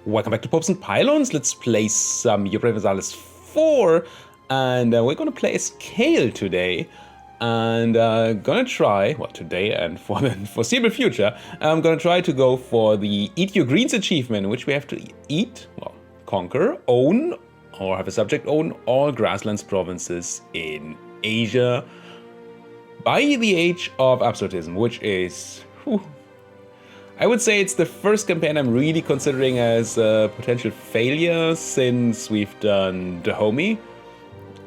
Welcome back to Popes and Pylons. Let's play some Europa Universalis IV, and we're gonna play as Kale today, and gonna try, well, today and for the foreseeable future, I'm gonna try to go for the Eat Your Greens achievement, in which we have to eat, well, conquer, own, or have a subject own all grasslands provinces in Asia by the age of absolutism, which is, I would say it's the first campaign I'm really considering as a potential failure since we've done Dahomey.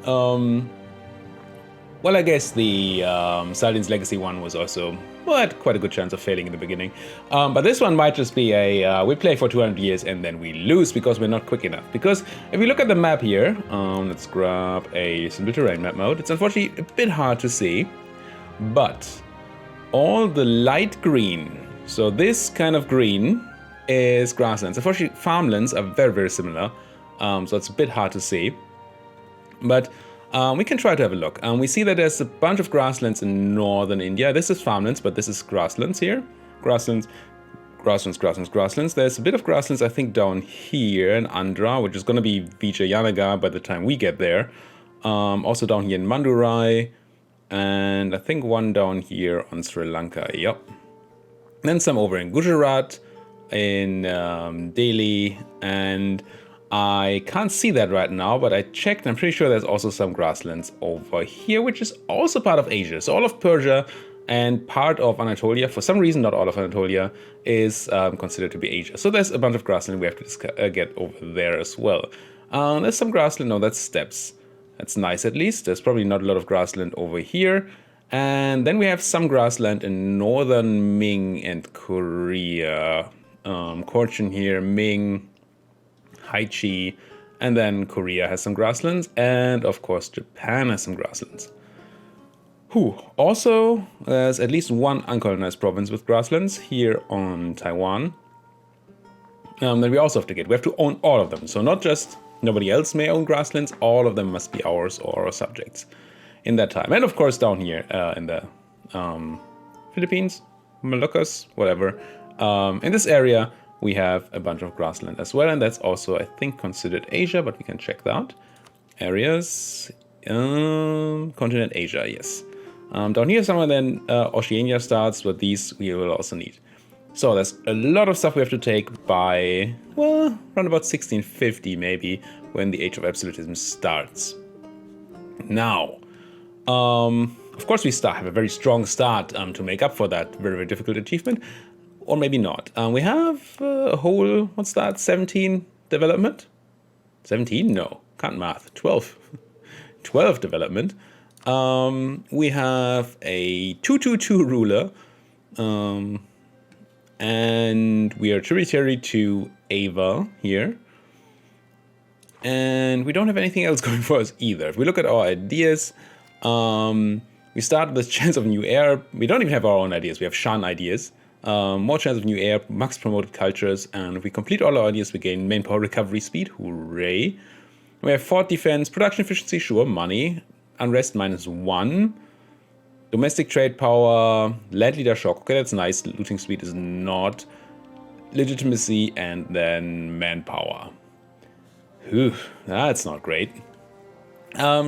Well, I guess the Saladin's Legacy one was also, well, had quite a good chance of failing in the beginning. But this one might just be a, we play for 200 years and then we lose because we're not quick enough. Because if we look at the map here, let's grab a simple terrain map mode. It's unfortunately a bit hard to see, but all the light green, so this kind of green is grasslands. Unfortunately, farmlands are very, very similar, so it's a bit hard to see. But we can try to have a look. We see that there's a bunch of grasslands in northern India. This is farmlands, but this is grasslands here. Grasslands, grasslands, grasslands, grasslands. There's a bit of grasslands, I think, down here in Andhra, which is going to be Vijayanagar by the time we get there. Also down here in Mandurai, and I think one down here on Sri Lanka. Yep. Then some over in Gujarat, in Delhi, and I can't see that right now, but I checked. I'm pretty sure there's also some grasslands over here, which is also part of Asia. So all of Persia and part of Anatolia, for some reason not all of Anatolia, is considered to be Asia. So there's a bunch of grassland we have to get over there as well. There's some grassland, no, that's steppes. That's nice at least. There's probably not a lot of grassland over here. And then we have some grassland in northern Ming and Korea. Cochin here, Ming, Haichi, and then Korea has some grasslands, and of course Japan has some grasslands. Also, there's at least one uncolonized province with grasslands here on Taiwan. That we also have to get. We have to own all of them. So not just nobody else may own grasslands, all of them must be ours or our subjects in that time. And of course down here in the Philippines, Moluccas, whatever. In this area, we have a bunch of grassland as well, and that's also, I think, considered Asia, but we can check that out. Areas, continent Asia, yes. Down here somewhere then Oceania starts, but these we will also need. So there's a lot of stuff we have to take by, well, around about 1650 maybe, when the Age of Absolutism starts. Now, of course we have a very strong start to make up for that very, very difficult achievement. Or maybe not. We have a whole, what's that, 17 development? 17? No, can't math. 12. 12 development. We have a 222 ruler. And we are tributary to Ava here. And we don't have anything else going for us either. If we look at our ideas, we start with chance of new heir. We don't even have our own ideas. We have Shan ideas. More chance of new heir, max promoted cultures, and if we complete all our ideas, we gain main power recovery speed. Hooray! We have fort defense, production efficiency, sure, money, unrest -1, domestic trade power, land leader shock. Okay, that's nice. Looting speed is not. Legitimacy, and then manpower. Whew, that's not great.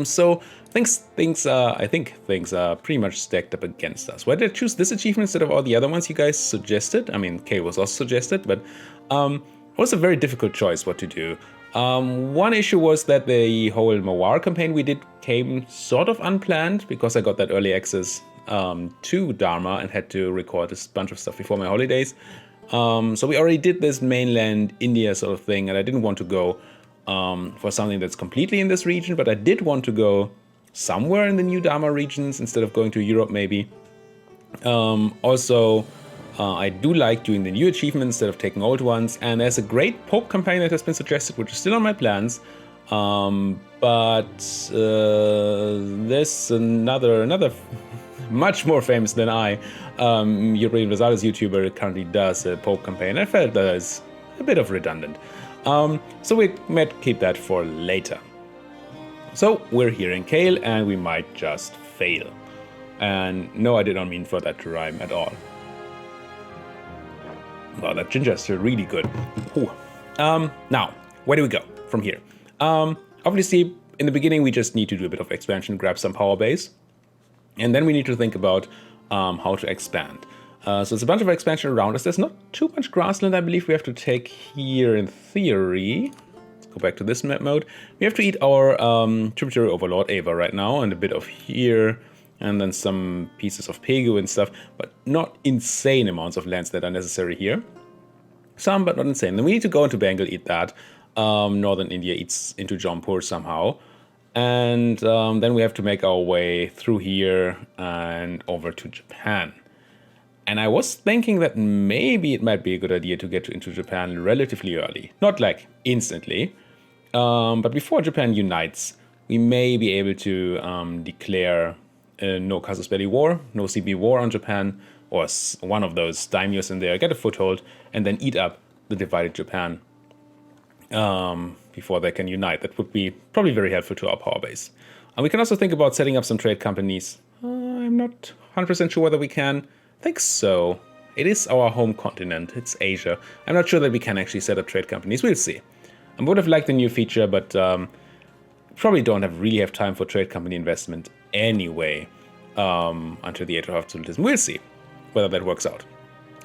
So I think things are pretty much stacked up against us. Why did I choose this achievement instead of all the other ones you guys suggested? I mean, Kale was also suggested, but it was a very difficult choice what to do. One issue was that the whole Mawar campaign we did came sort of unplanned because I got that early access to Dharma and had to record this bunch of stuff before my holidays. So we already did this mainland India sort of thing, and I didn't want to go for something that's completely in this region, but I did want to go somewhere in the new Dharma regions instead of going to Europe maybe. Also, I do like doing the new achievements instead of taking old ones, and there's a great Pope campaign that has been suggested, which is still on my plans, but there's another much more famous than I, Europa Universalis YouTuber currently does a Pope campaign. I felt that is a bit of redundant. So we might keep that for later. So we're here in Kale and we might just fail. And no, I did not mean for that to rhyme at all. Wow, that ginger is still really good. Ooh. Now, where do we go from here? Obviously, in the beginning, we just need to do a bit of expansion, grab some power base. And then we need to think about how to expand. So there's a bunch of expansion around us. There's not too much grassland, I believe, we have to take here in theory. Let's go back to this map mode. We have to eat our tributary overlord, Ava, right now, and a bit of here, and then some pieces of Pegu and stuff, but not insane amounts of lands that are necessary here. Some, but not insane. Then we need to go into Bengal, eat that. Northern India eats into Jampur somehow. And then we have to make our way through here and over to Japan. And I was thinking that maybe it might be a good idea to get into Japan relatively early. Not like instantly, but before Japan unites, we may be able to declare no Casus Belli war, no CB war on Japan, or one of those daimyos in there, get a foothold, and then eat up the divided Japan before they can unite. That would be probably very helpful to our power base. And we can also think about setting up some trade companies. I'm not 100% sure whether we can. I think so. It is our home continent. It's Asia. I'm not sure that we can actually set up trade companies. We'll see. I would have liked the new feature, but probably don't really have time for trade company investment anyway until the Age of Absolutism. We'll see whether that works out.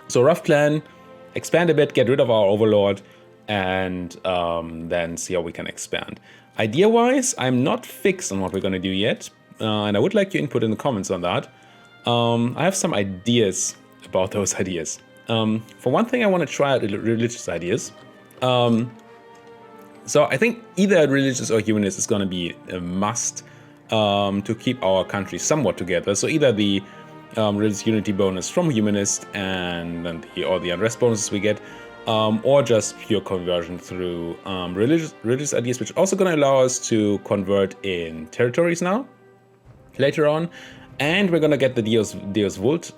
So Rough Clan, expand a bit, get rid of our overlord, and then see how we can expand. Idea-wise, I'm not fixed on what we're going to do yet, and I would like your input in the comments on that. I have some ideas about those ideas. For one thing, I want to try out religious ideas. So I think either religious or humanist is going to be a must to keep our country somewhat together. So either the religious unity bonus from humanist and then the unrest bonuses we get, or just pure conversion through religious ideas, which are also going to allow us to convert in territories now, later on. And we're going to get the Deus Vult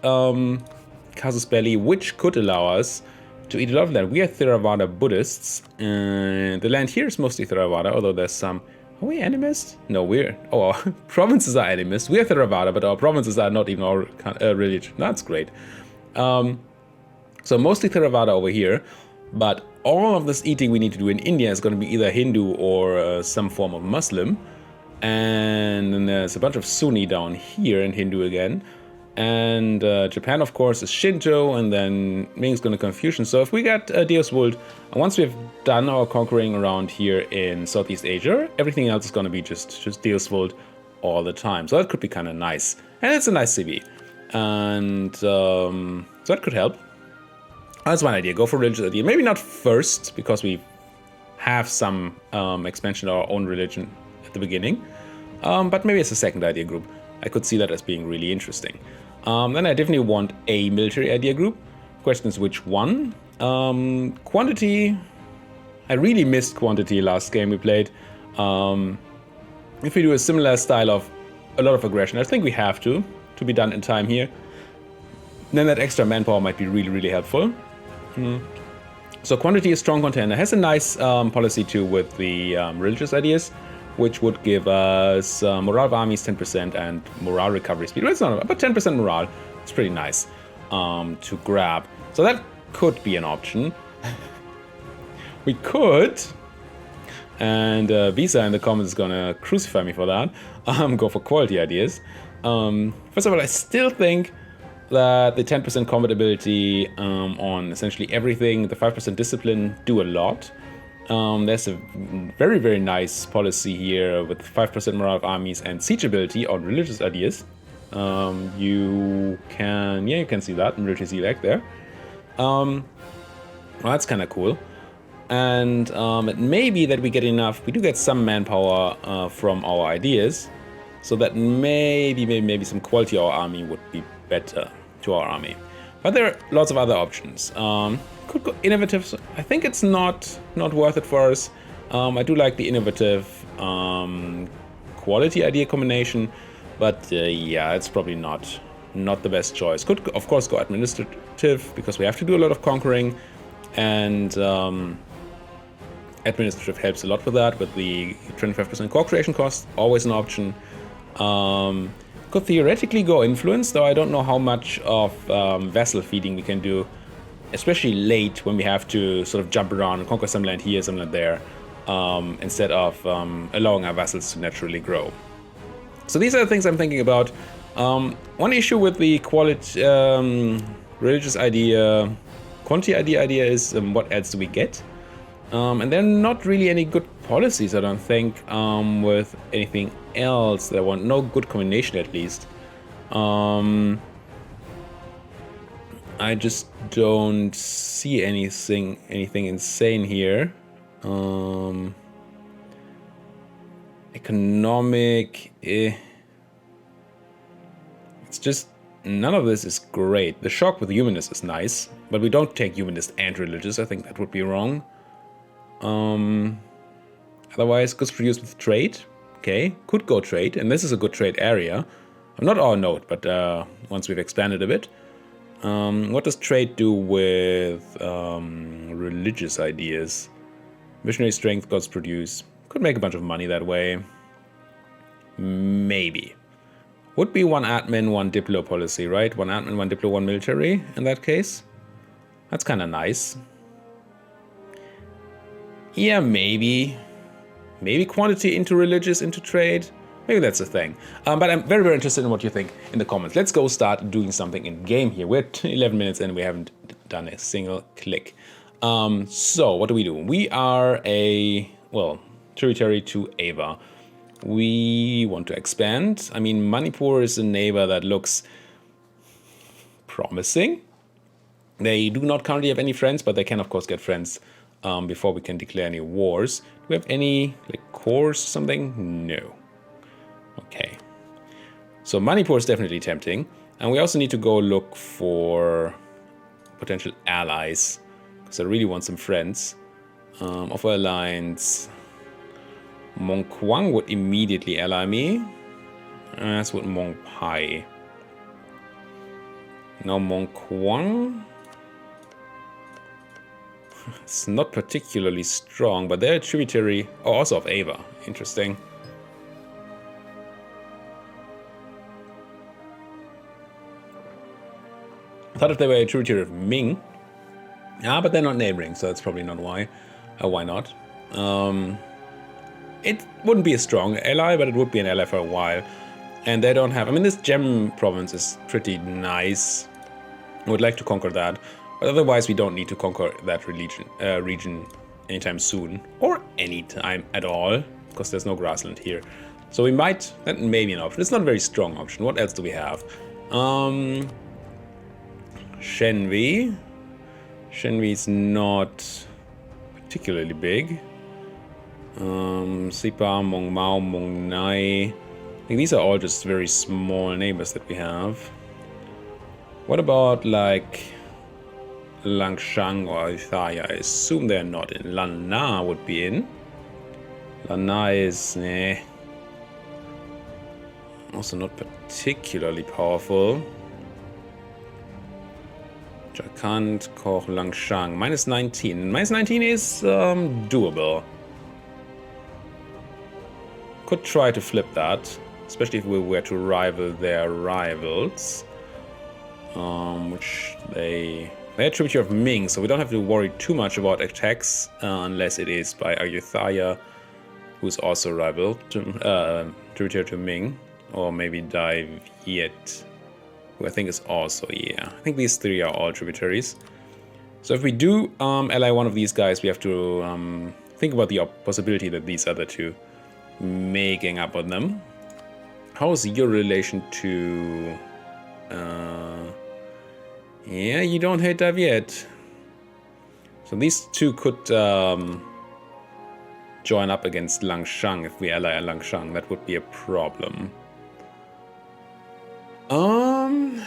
Casus Belli, which could allow us to eat a lot of land. We are Theravada Buddhists, and the land here is mostly Theravada, although there's some... Are we animist? No, our provinces are animist. We are Theravada, but our provinces are not even our religion. That's great. So mostly Theravada over here, but all of this eating we need to do in India is going to be either Hindu or some form of Muslim. And then there's a bunch of Sunni down here in Hindu again. And Japan, of course, is Shinto, and then Ming's going to Confucian. So if we get Deus Vult, and once we've done our conquering around here in Southeast Asia, everything else is going to be just Deus Vult all the time. So that could be kind of nice. And it's a nice CV. And so that could help. That's one idea. Go for religious idea. Maybe not first, because we have some expansion of our own religion at the beginning. But maybe as a second idea group. I could see that as being really interesting. Then I definitely want a military idea group. Question is which one? Quantity. I really missed quantity last game we played. If we do a similar style of a lot of aggression, I think we have to be done in time here. Then that extra manpower might be really, really helpful. So quantity is strong contender. Has a nice policy too with the religious ideas, which would give us morale of armies 10% and morale recovery speed. Well, it's not about 10% morale. It's pretty nice to grab. So that could be an option. We could, and Visa in the comments is gonna crucify me for that, go for quality ideas. First of all, I still think that the 10% combat ability on essentially everything, the 5% discipline do a lot. There's a very, very nice policy here with 5% morale of armies and siege ability on religious ideas. You can see that in military select there. Well, that's kind of cool. And it may be that we get enough, we do get some manpower from our ideas, so that maybe some quality of our army would be better to our army. But there are lots of other options. Could go innovative. I think it's not worth it for us. I do like the innovative quality idea combination, but yeah, it's probably not the best choice. Could of course go administrative because we have to do a lot of conquering, and administrative helps a lot with that. With the 25% core creation cost, always an option. Could theoretically go influence, though I don't know how much of vassal feeding we can do especially late when we have to sort of jump around and conquer some land here, some land there, instead of allowing our vassals to naturally grow. So these are the things I'm thinking about. One issue with the quality, religious idea, quantity idea is what else do we get? And there are not really any good policies, I don't think, with anything else that I want. No good combination, at least. I just don't see anything insane here. Economic, it's just none of this is great. The shock with humanist is nice, but we don't take humanist and religious. I think that would be wrong. Otherwise, goods produced with trade. Okay, could go trade, and this is a good trade area. Not our node, but once we've expanded a bit. What does trade do with religious ideas? Missionary strength, gods produce. Could make a bunch of money that way. Maybe. Would be one admin, one diplo policy, right? One admin, one diplo, one military in that case. That's kind of nice. Yeah, maybe. Maybe quantity into religious, into trade. Maybe that's a thing. But I'm very, very interested in what you think in the comments. Let's go start doing something in game here. We're at 11 minutes and we haven't done a single click. So what do? We are a, well, tributary to Ava. We want to expand. I mean, Manipur is a neighbor that looks promising. They do not currently have any friends, but they can, of course, get friends before we can declare any wars. Do we have any, like, cores or something? No. Okay. So Manipur is definitely tempting. And we also need to go look for potential allies, because I really want some friends. Offer alliance. Mongkwang would immediately ally me, as would Mongpai. Now Mongkwang, it's not particularly strong, but they're a tributary, oh, also of Ava. Interesting. I thought if they were a tributary of Ming. Yeah, but they're not neighboring, so that's probably not why. Why not? It wouldn't be a strong ally, but it would be an ally for a while. And they don't have... I mean, this gem province is pretty nice. I would like to conquer that. But otherwise, we don't need to conquer that region anytime soon. Or anytime at all, because there's no grassland here. So we might... That may be an option. It's not a very strong option. What else do we have? Shenvi. Shenvi is not particularly big. Sipa, Mong Mao, Mong Nai. I think these are all just very small neighbors that we have. What about like Langshang or Ithaya? I assume they're not in. Lan Na would be in. Lan Na is also not particularly powerful. Jharkhand, Koch, Langshang. Minus 19. Minus 19 is doable. Could try to flip that, especially if we were to rival their rivals, which they're a tributary of Ming, so we don't have to worry too much about attacks unless it is by Ayutthaya, who's also rival to tributary to Ming, or maybe Dai Viet, who I think is also, yeah. I think these three are all tributaries. So if we do ally one of these guys, we have to think about the possibility that these other two making up on them. How's your relation to... yeah, you don't hate Dai Viet. So these two could join up against Langshang if we ally Langshang. That would be a problem. And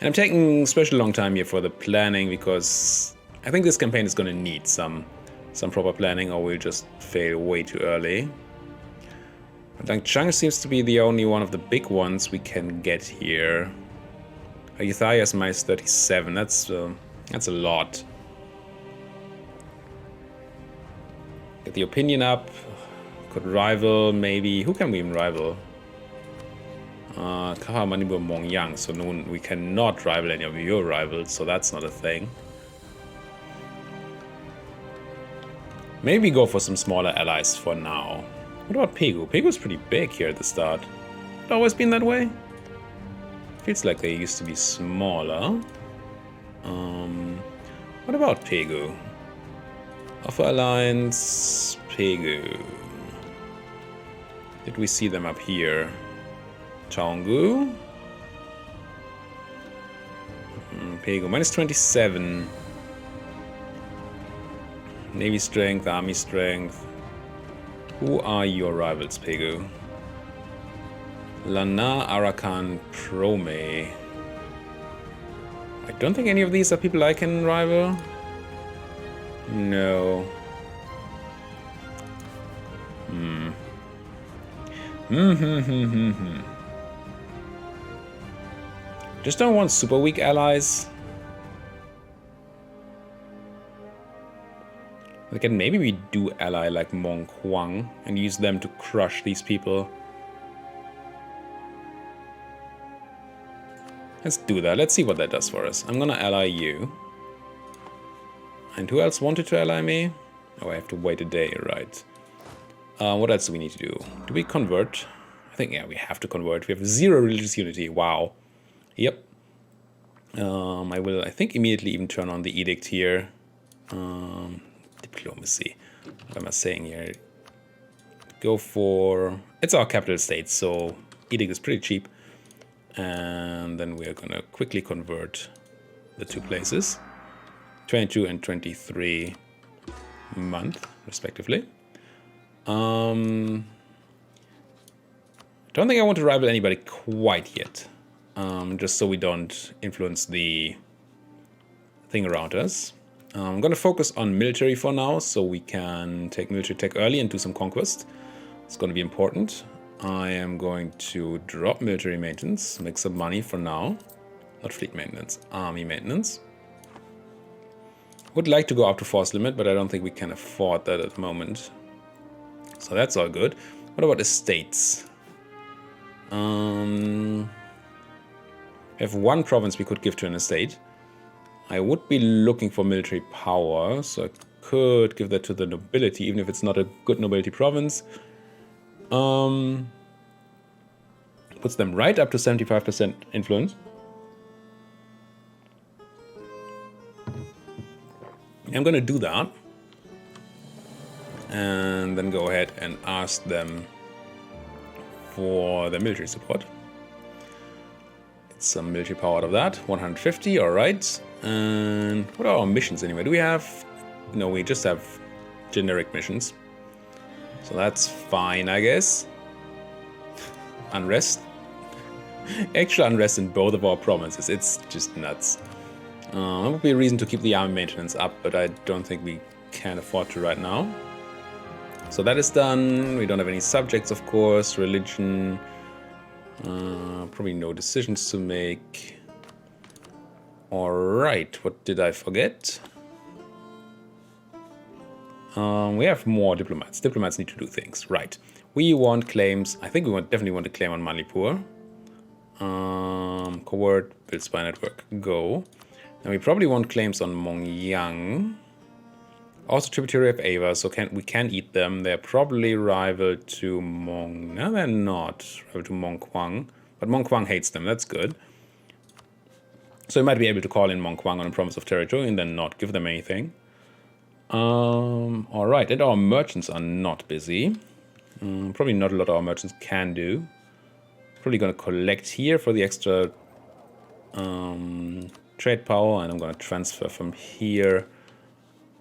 I'm taking special long time here for the planning because I think this campaign is going to need some proper planning, or we'll just fail way too early. Langchang seems to be the only one of the big ones we can get here. Ayutthaya is minus 37. That's a lot. Get the opinion up. Could rival maybe. Who can we even rival? Kaha Manipur Mongyang, so no, we cannot rival any of your rivals, so that's not a thing. Maybe go for some smaller allies for now. What about Pegu? Pegu's pretty big here at the start. It's always been that way? Feels like they used to be smaller. What about Pegu? Offer Alliance, Pegu. Did we see them up here? Taungu. Pegu, minus 27. Navy strength, army strength. Who are your rivals, Pegu? Lana, Arakan, Prome. I don't think any of these are people I can rival. No. Just don't want super weak allies. Again, maybe we do ally like Mong Huang and use them to crush these people. Let's do that. Let's see what that does for us. I'm gonna ally you. And who else wanted to ally me? Oh, I have to wait a day, right. What else do we need to do? Do we convert? I think, yeah, we have to convert. We have 0 religious unity. Wow. Yep. I will, I think, immediately even turn on the edict here. Diplomacy. What am I saying here? Go for... It's our capital state, so edict is pretty cheap. And then we are going to quickly convert the 2 places. 22 and 23 month, respectively. Don't think I want to rival anybody quite yet. Just so we don't influence the thing around us. I'm going to focus on military for now, so we can take military tech early and do some conquest. It's going to be important. I am going to drop military maintenance, make some money for now. Not fleet maintenance, army maintenance. Would like to go up to force limit, but I don't think we can afford that at the moment. So that's all good. What about estates? We have 1 province we could give to an estate. I would be looking for military power, so I could give that to the nobility, even if it's not a good nobility province. Puts them right up to 75% influence. I'm gonna do that. And then go ahead and ask them for their military support. Get some military power out of that. 150, alright. And what are our missions anyway? Do we have... No, we just have generic missions. So that's fine, I guess. Unrest. Actual unrest in both of our provinces. It's just nuts. That would be a reason to keep the army maintenance up, but I don't think we can afford to right now. So that is done. We don't have any subjects, of course. Religion. Probably no decisions to make. Alright, what did I forget? We have more diplomats. Diplomats need to do things. Right. We want claims. I think we definitely want to claim on Manipur. Covert, build spy network. Go. And we probably want claims on Mongyang. Also tributary of Ava, so we can eat them. They're probably rival to Mong... No, they're not rival to Mong Kuang. But Mong Kuang hates them, that's good. So we might be able to call in Mong Kuang on a promise of territory and then not give them anything. Alright, and our merchants are not busy. Probably not a lot our merchants can do. Probably going to collect here for the extra trade power, and I'm going to transfer from here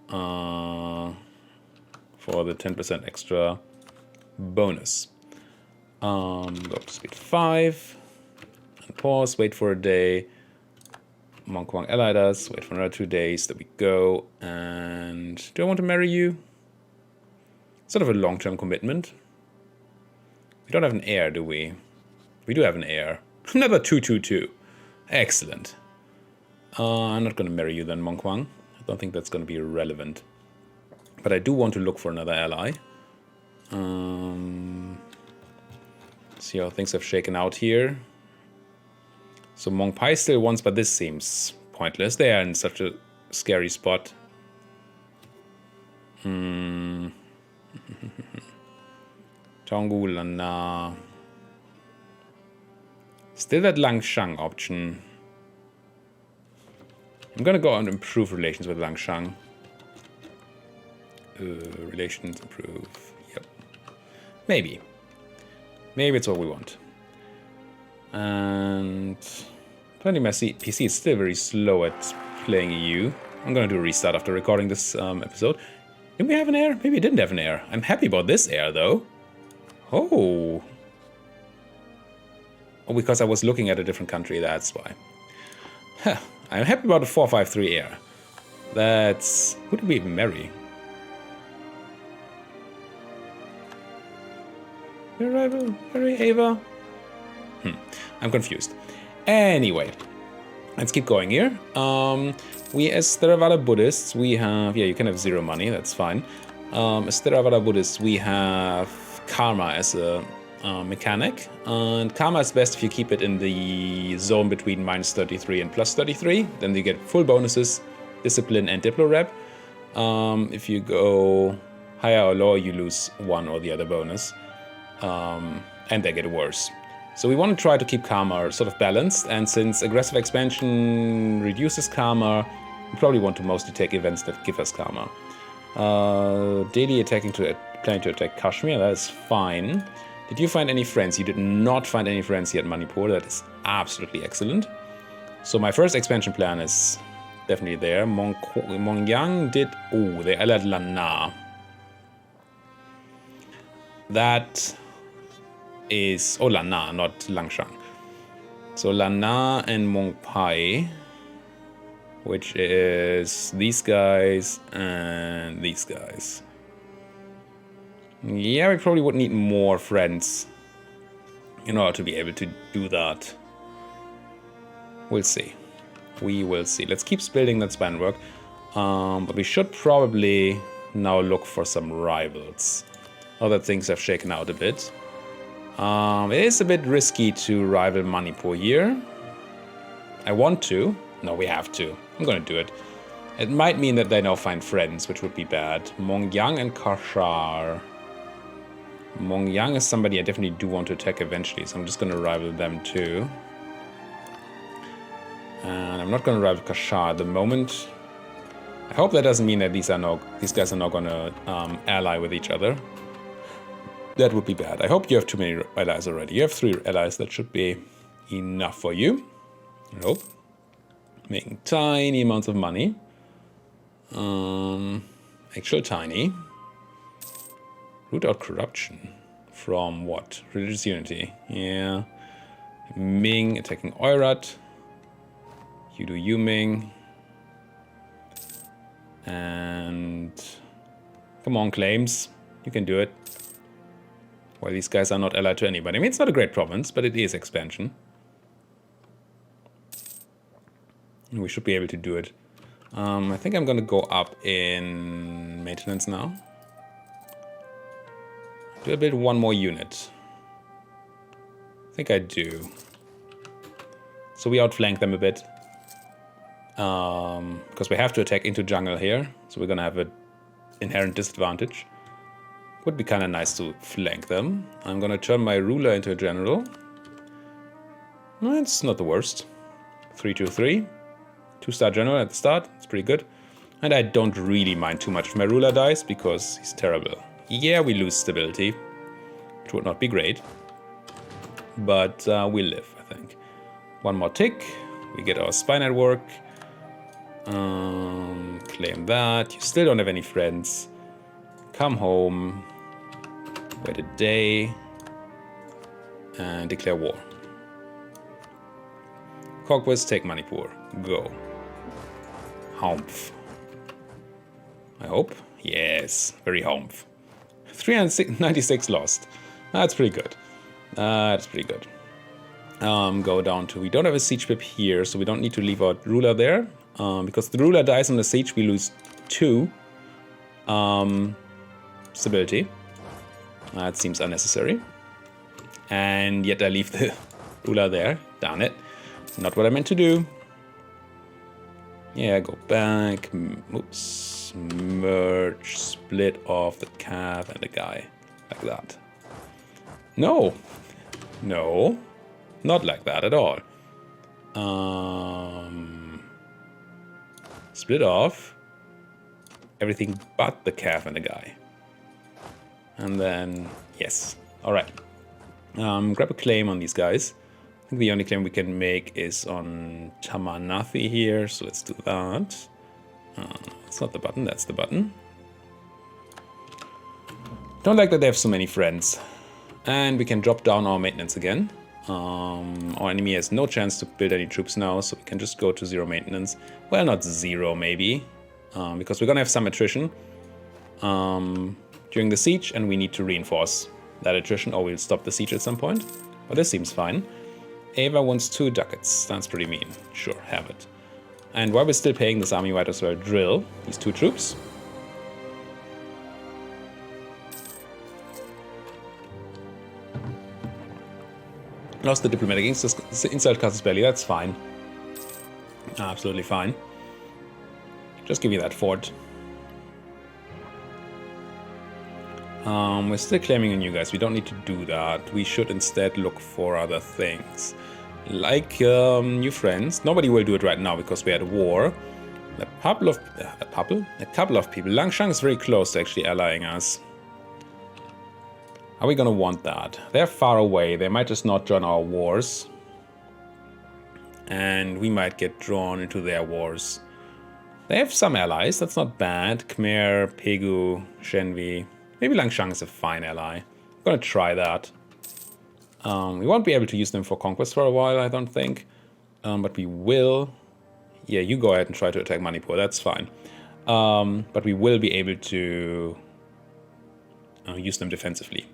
for the 10% extra bonus. Go up to speed 5 and pause, wait for a day. Mong Kuang allied us, wait for another 2 days, there we go. And do I want to marry you? Sort of a long-term commitment. We don't have an heir, do we? We do have an heir. Another 222. Excellent. I'm not going to marry you then, Mong Kuang. I don't think that's going to be relevant. But I do want to look for another ally. See how things have shaken out here. So Mongpai still wants, but this seems pointless. They are in such a scary spot. Tonggu Lana. Still that Langshang option. I'm gonna go and improve relations with Langshang. Relations improve. Yep. Maybe. Maybe it's what we want. And apparently my PC is still very slow at playing EU. I'm gonna do a restart after recording this episode. Did we have an error? Maybe it didn't have an error. I'm happy about this error though. Oh. Oh, because I was looking at a different country, that's why. Huh. I'm happy about the 453 error. That's... Who did we even marry? Your rival? Marry Ava? I'm confused. Anyway, let's keep going here. We as Theravada Buddhists, we have... Yeah, you can have 0 money, that's fine. As Theravada Buddhists, we have karma as a mechanic. And karma is best if you keep it in the zone between -33 and +33. Then you get full bonuses, discipline and diplorep. If you go higher or lower, you lose one or the other bonus. And they get worse. So we want to try to keep karma sort of balanced, and since aggressive expansion reduces karma, we probably want to mostly take events that give us karma. Daily attacking to planning to attack Kashmir, that is fine. Did you find any friends? You did not find any friends yet, Manipur. That is absolutely excellent. So my first expansion plan is definitely there. Mongyang did... Oh, they allied Lana. That is... Oh, Lana, not Langshang. So Lana and Mongpai, which is these guys and these guys. Yeah, we probably would need more friends in order to be able to do that. We'll see. We will see. Let's keep building that span work. But we should probably now look for some rivals. Other things have shaken out a bit. It is a bit risky to rival Manipur here. I want to. No, we have to. I'm gonna do it. It might mean that they now find friends, which would be bad. Mongyang and Kashar. Mongyang is somebody I definitely do want to attack eventually, so I'm just going to rival them too. And I'm not going to rival Kashar at the moment. I hope that doesn't mean that these guys are not going to ally with each other. That would be bad. I hope you have too many allies already. You have 3 allies. That should be enough for you. I hope. Making tiny amounts of money. Actual tiny. Root out corruption. From what? Religious unity. Yeah. Ming attacking Oirat. You do Yuming. And... Come on, claims. You can do it. Well, these guys are not allied to anybody. I mean, it's not a great province, but it is expansion. We should be able to do it. I think I'm going to go up in maintenance now. Do I build one more unit? I think I do. So we outflank them a bit. Because we have to attack into jungle here. So we're going to have an inherent disadvantage. Would be kind of nice to flank them. I'm going to turn my ruler into a general. No, it's not the worst. 3-2-3. 2-star general at the start. It's pretty good. And I don't really mind too much if my ruler dies because he's terrible. Yeah, we lose stability, which would not be great. But we live, I think. One more tick. We get our spy network. Claim that. You still don't have any friends. Come home. Wait a day. And declare war. Conquest, take Manipur. Go. Humph. I hope. Yes, very humph. 396 lost. That's pretty good. That's pretty good. Go down to... We don't have a siege pip here, so we don't need to leave our ruler there. Because the ruler dies on the siege, we lose 2 stability. That seems unnecessary. And yet I leave the ruler there. Darn it. Not what I meant to do. Yeah, go back. Oops. Merge. Split off the calf and the guy. Like that. No. No. Not like that at all. Split off. Everything but the calf and the guy. And then, yes. Alright. Grab a claim on these guys. I think the only claim we can make is on Tamanathi here, so let's do that. It's not the button, that's the button. Don't like that they have so many friends. And we can drop down our maintenance again. Our enemy has no chance to build any troops now, so we can just go to 0 maintenance. Well, not 0 maybe, because we're gonna have some attrition during the siege, and we need to reinforce that attrition, or we'll stop the siege at some point. But this seems fine. Ava wants 2 ducats. That's pretty mean. Sure, have it. And while we're still paying this army, we might as well drill these 2 troops. Lost the diplomatic insult Casus Belli. That's fine. Absolutely fine. Just give me that fort. We're still claiming on you guys. We don't need to do that. We should instead look for other things. Like new friends. Nobody will do it right now because we're at war. A couple of people. Langshan is very close to actually allying us. Are we gonna want that? They're far away. They might just not join our wars. And we might get drawn into their wars. They have some allies. That's not bad. Khmer, Pegu, Shenvi. Maybe Langshan is a fine ally. I'm gonna try that. We won't be able to use them for conquest for a while, I don't think. But we will. Yeah, you go ahead and try to attack Manipur. That's fine. But we will be able to use them defensively.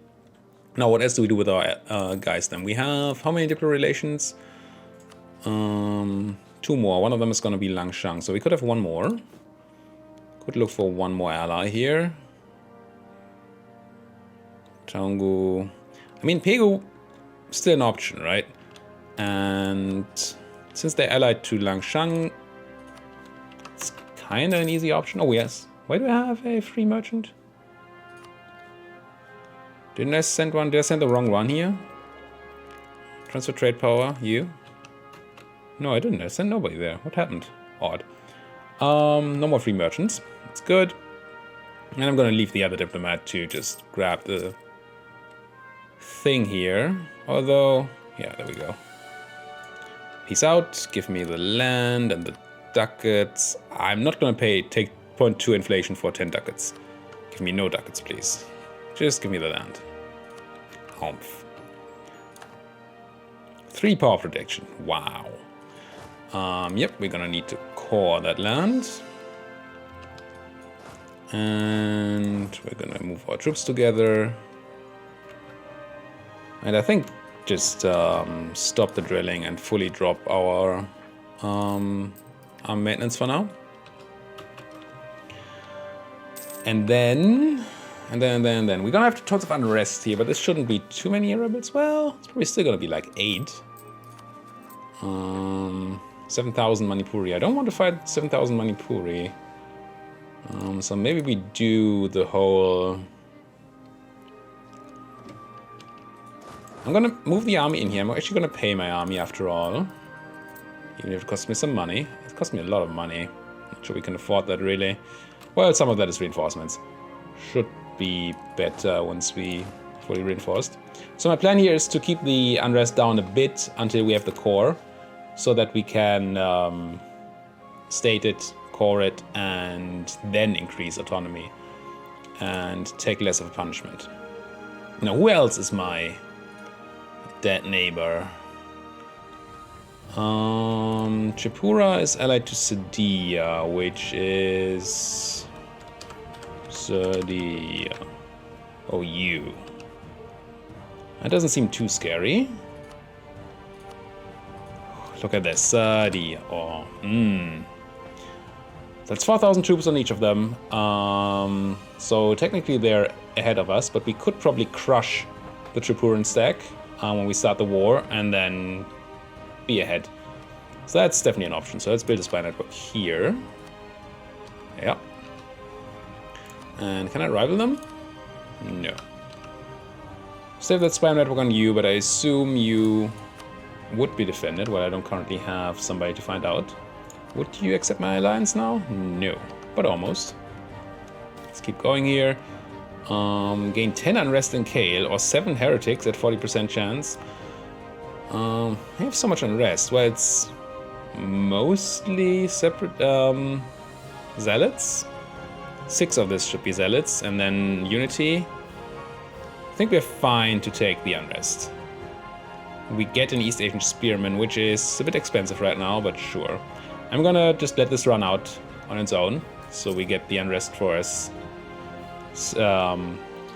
Now, what else do we do with our guys then? We have how many diplomatic relations? 2 more. One of them is going to be Langshan. So we could have 1 more. Could look for 1 more ally here. Taungu. I mean, Pegu still an option, right? And since they're allied to Langshan, it's kind of an easy option. Oh, yes. Why do I have a free merchant? Didn't I send one? Did I send the wrong one here? Transfer trade power, you? No, I didn't. I sent nobody there. What happened? Odd. No more free merchants. That's good. And I'm gonna leave the other diplomat to just grab the thing here. Although, yeah, there we go. Peace out. Give me the land and the ducats. I'm not gonna take 0.2 inflation for 10 ducats. Give me no ducats, please. Just give me the land. Humph. 3 power protection. Wow. Yep, we're gonna need to core that land. And we're gonna move our troops together. And I think just stop the drilling and fully drop our maintenance for now. And then we're gonna have tons of unrest here, but this shouldn't be too many rebels. Well, it's probably still gonna be like 8. 7,000 Manipuri. I don't want to fight 7,000 Manipuri. So maybe we do the whole... I'm gonna move the army in here. I'm actually gonna pay my army after all. Even if it costs me some money. It costs me a lot of money. Not sure we can afford that really. Well, some of that is reinforcements. Should be better once we fully reinforced. So my plan here is to keep the unrest down a bit until we have the core, so that we can state it, core it, and then increase autonomy and take less of a punishment. Now, who else is my dead neighbor? Tripura is allied to Sadia, which is... Sadia. Oh, you. That doesn't seem too scary. Look at this, Sadia. Oh, That's 4,000 troops on each of them. So technically they're ahead of us, but we could probably crush the Tripuran stack when we start the war and then be ahead. So that's definitely an option. So let's build a spy network here. Yeah. And can I rival them? No. Save that spy network on you, but I assume you would be defended. Well, I don't currently have somebody to find out. Would you accept my alliance now? No, but almost. Let's keep going here. Gain 10 unrest in Kale or 7 heretics at 40% chance. I have so much unrest. Well, it's mostly separate zealots. 6 of this should be zealots, and then unity. I think we're fine to take the unrest. We get an East Asian spearman, which is a bit expensive right now, but sure. I'm gonna just let this run out on its own, so we get the unrest for as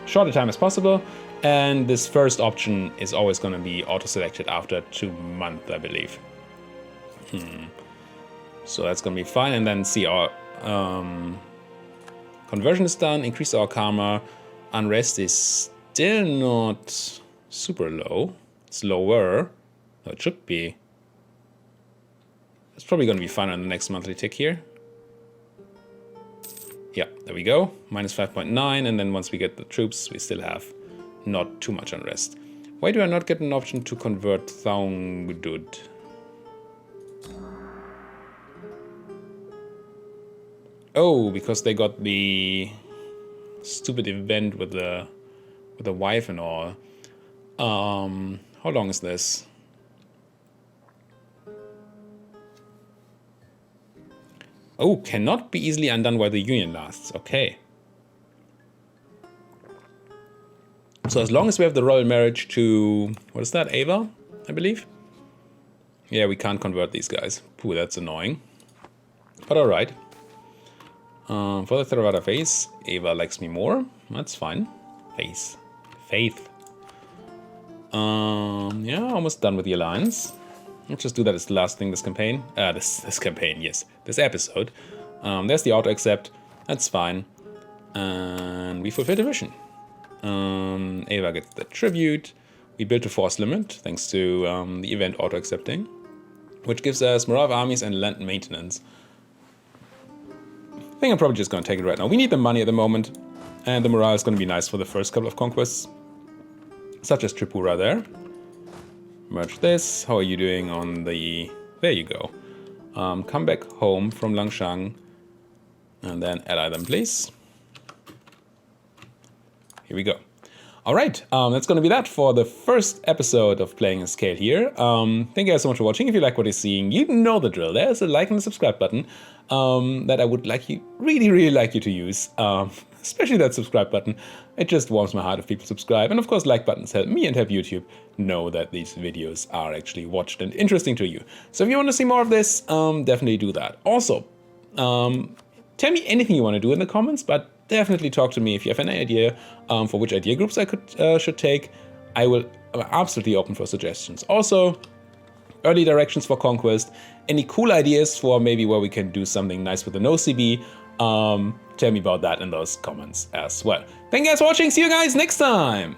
short a time as possible. And this first option is always gonna be auto-selected after 2 months, I believe. So that's gonna be fine, and then see our conversion is done, increase our karma. Unrest is still not super low. It's lower. No, it should be. It's probably going to be fine on the next monthly tick here. Yeah, there we go. Minus 5.9, and then once we get the troops, we still have not too much unrest. Why do I not get an option to convert Thaungdud? Oh, because they got the stupid event with the wife and all. How long is this? Oh, cannot be easily undone while the union lasts. Okay. So as long as we have the royal marriage to, what is that, Ava, I believe? Yeah, we can't convert these guys. Pooh, that's annoying. But alright. For the Theravada phase, Ava likes me more. That's fine. Faith. Yeah, almost done with the alliance. Let's just do that as the last thing this campaign. This campaign, yes. This episode. There's the auto-accept. That's fine. And we fulfill the mission. Ava gets the tribute. We built a force limit, thanks to the event auto-accepting, which gives us morale of armies and land maintenance. I think I'm probably just going to take it right now. We need the money at the moment, and the morale is going to be nice for the first couple of conquests, such as Tripura there. Merge this. How are you doing on the... There you go. Come back home from Langshan, and then ally them, please. Here we go. All right, that's going to be that for the first episode of Playing as Kale here. Thank you guys so much for watching. If you like what you're seeing, you know the drill. There's a like and a subscribe button that I would like you, really like you to use. Especially that subscribe button. It just warms my heart if people subscribe. And of course, like buttons help me and help YouTube know that these videos are actually watched and interesting to you. So if you want to see more of this, definitely do that. Also, tell me anything you want to do in the comments, but definitely talk to me if you have any idea for which idea groups I should take. I'm absolutely open for suggestions. Also, early directions for Conquest, any cool ideas for maybe where we can do something nice with the no-CB, tell me about that in those comments as well. Thank you guys for watching. See you guys next time.